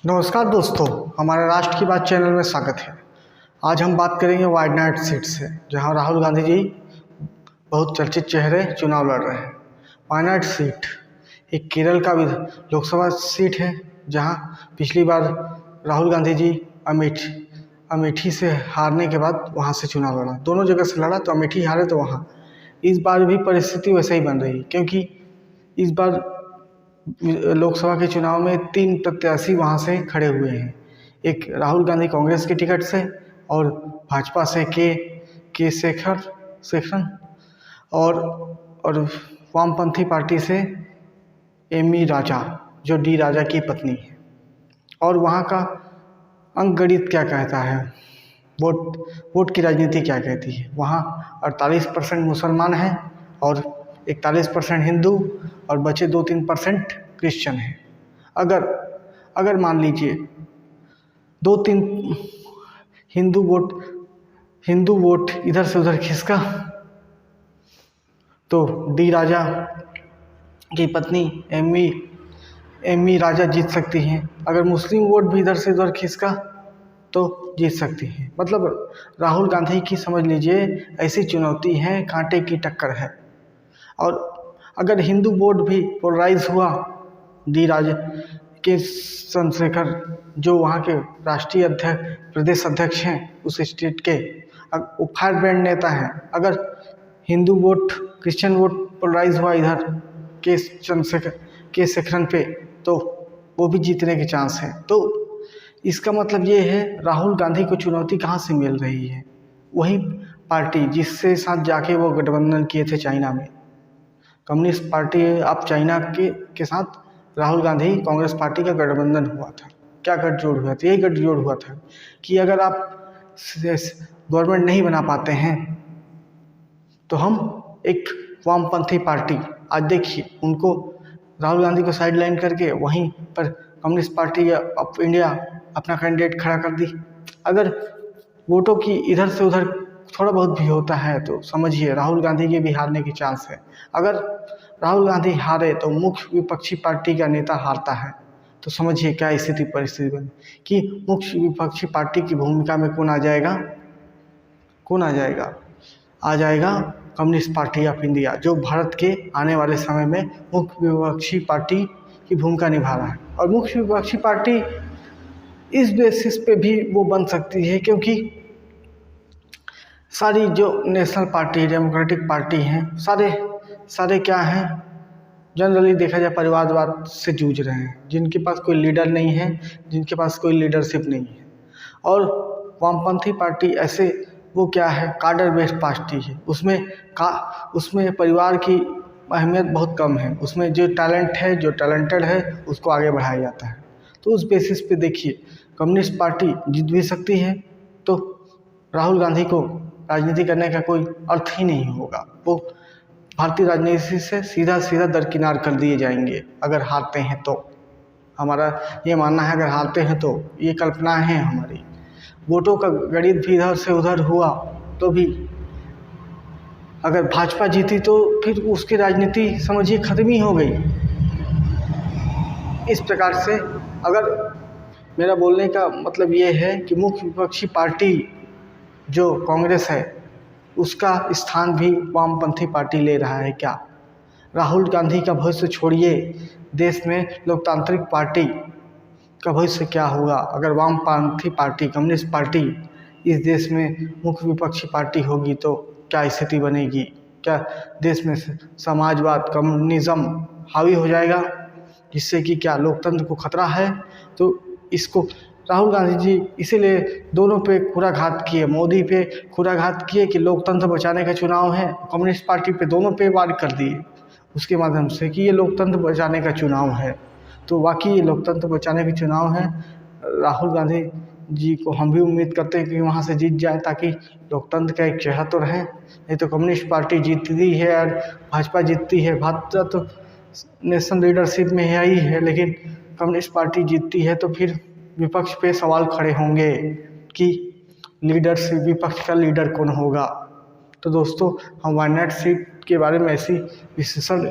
नमस्कार दोस्तों, हमारे राष्ट्र की बात चैनल में स्वागत है। आज हम बात करेंगे वायनाड सीट से, जहां राहुल गांधी जी बहुत चर्चित चेहरे चुनाव लड़ रहे हैं। वायनाड सीट एक केरल का लोकसभा सीट है, जहां पिछली बार राहुल गांधी जी अमेठी से हारने के बाद वहां से चुनाव लड़ा। दोनों जगह से लड़ा, तो अमेठी हारे तो वहाँ। इस बार भी परिस्थिति वैसे ही बन रही, क्योंकि इस बार लोकसभा के चुनाव में 3 प्रत्याशी वहां से खड़े हुए हैं। एक राहुल गांधी कांग्रेस के टिकट से, और भाजपा से के शेखरन, और वामपंथी पार्टी से एमी राजा, जो डी राजा की पत्नी है। और वहाँ का अंकगणित क्या कहता है, वोट की राजनीति क्या कहती है। वहाँ 48% मुसलमान हैं और 41% हिंदू, और बचे 2-3% क्रिश्चियन हैं। अगर मान लीजिए 2-3 हिंदू वोट इधर से उधर खिसका, तो डी राजा की पत्नी एमी राजा जीत सकती हैं। अगर मुस्लिम वोट भी इधर से उधर खिसका तो जीत सकती हैं। मतलब राहुल गांधी की समझ लीजिए ऐसी चुनौती है, कांटे की टक्कर है। और अगर हिंदू वोट भी पोलराइज हुआ, डी राजा के चंद्रशेखर, जो वहाँ के राष्ट्रीय प्रदेश अध्यक्ष हैं उस स्टेट के, वो फायर ब्रांड नेता हैं। अगर Hindu vote Christian vote polarise हुआ इधर के शेखरन पे, तो वो भी जीतने के चांस हैं। तो इसका मतलब ये है, राहुल गांधी को चुनौती कहाँ से मिल रही है? वही पार्टी जिससे साथ जाके वो गठबंधन किए थे चाइना में, कम्युनिस्ट पार्टी। अब चाइना के साथ राहुल गांधी कांग्रेस पार्टी का गठबंधन हुआ था। क्या गठजोड़ हुआ था? यही गठजोड़ हुआ था कि अगर आप गवर्नमेंट नहीं बना पाते हैं तो हम एक वामपंथी पार्टी, आज देखिए उनको, राहुल गांधी को साइड लाइन करके वहीं पर कम्युनिस्ट पार्टी ऑफ इंडिया अपना कैंडिडेट खड़ा कर दी। अगर वोटों की इधर से उधर थोड़ा बहुत भी होता है तो समझिए राहुल गांधी के भी हारने की चांस है। अगर राहुल गांधी हारे तो मुख्य विपक्षी पार्टी का नेता हारता है, तो समझिए क्या परिस्थिति बनी कि मुख्य विपक्षी पार्टी की भूमिका में कौन आ जाएगा? आ जाएगा कम्युनिस्ट पार्टी ऑफ इंडिया, जो भारत के आने वाले समय में मुख्य विपक्षी पार्टी की भूमिका निभा रहा है। और मुख्य विपक्षी पार्टी इस बेसिस पे भी वो बन सकती है, क्योंकि सारी जो नेशनल पार्टी, डेमोक्रेटिक पार्टी हैं, सारे क्या हैं, जनरली देखा जाए परिवारवाद से जूझ रहे हैं, जिनके पास कोई लीडर नहीं है, जिनके पास कोई लीडरशिप नहीं है। और वामपंथी पार्टी ऐसे, वो क्या है, कार्डर बेस्ड पार्टी है। उसमें परिवार की अहमियत बहुत कम है। उसमें जो टैलेंटेड है उसको आगे बढ़ाया जाता है। तो उस बेसिस पे देखिए कम्युनिस्ट पार्टी जीत भी सकती है, तो राहुल गांधी को राजनीति करने का कोई अर्थ ही नहीं होगा। वो भारतीय राजनीति से सीधा दरकिनार कर दिए जाएंगे अगर हारते हैं तो। हमारा ये मानना है, अगर हारते हैं तो, ये कल्पना है हमारी। वोटों का गणित भी इधर से उधर हुआ तो भी अगर भाजपा जीती तो फिर उसकी राजनीति समझिए खत्म ही हो गई। इस प्रकार से अगर मेरा बोलने का मतलब ये है कि मुख्य विपक्षी पार्टी जो कांग्रेस है, उसका स्थान भी वामपंथी पार्टी ले रहा है क्या? राहुल गांधी का भविष्य छोड़िए, देश में लोकतांत्रिक पार्टी का भविष्य क्या होगा अगर वामपंथी पार्टी, कम्युनिस्ट पार्टी इस देश में मुख्य विपक्षी पार्टी होगी? तो क्या स्थिति बनेगी? क्या देश में समाजवाद, कम्युनिज्म हावी हो जाएगा, जिससे कि क्या लोकतंत्र को खतरा है? तो इसको राहुल गांधी जी इसीलिए दोनों पे खुराघात किए, मोदी पे खुराघात किए कि लोकतंत्र बचाने का चुनाव है, कम्युनिस्ट पार्टी पे दोनों पे वार कर दिए उसके माध्यम से कि ये लोकतंत्र बचाने का चुनाव है। तो वाकई ये लोकतंत्र बचाने का चुनाव है। राहुल गांधी जी को हम भी उम्मीद करते हैं कि वहाँ से जीत जाए, ताकि लोकतंत्र का एक चेहरा तो रहे। नहीं तो कम्युनिस्ट पार्टी जीतती है और भाजपा जीतती है। भाजपा तो नेशनल लीडरशिप में है ही है, लेकिन कम्युनिस्ट पार्टी जीतती है तो फिर विपक्ष पे सवाल खड़े होंगे कि लीडरशिप, विपक्ष का लीडर कौन होगा। तो दोस्तों, हम वायनाड सीट के बारे में ऐसी विश्लेषण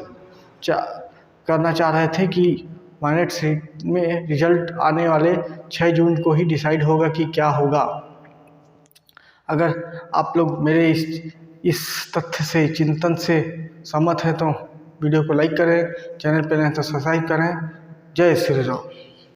करना चाह रहे थे कि माइनट सीट में रिजल्ट आने वाले 6 जून को ही डिसाइड होगा कि क्या होगा। अगर आप लोग मेरे इस तथ्य से, चिंतन से सहमत हैं तो वीडियो को लाइक करें, चैनल पर नए तो सब्सक्राइब करें। जय श्री राम।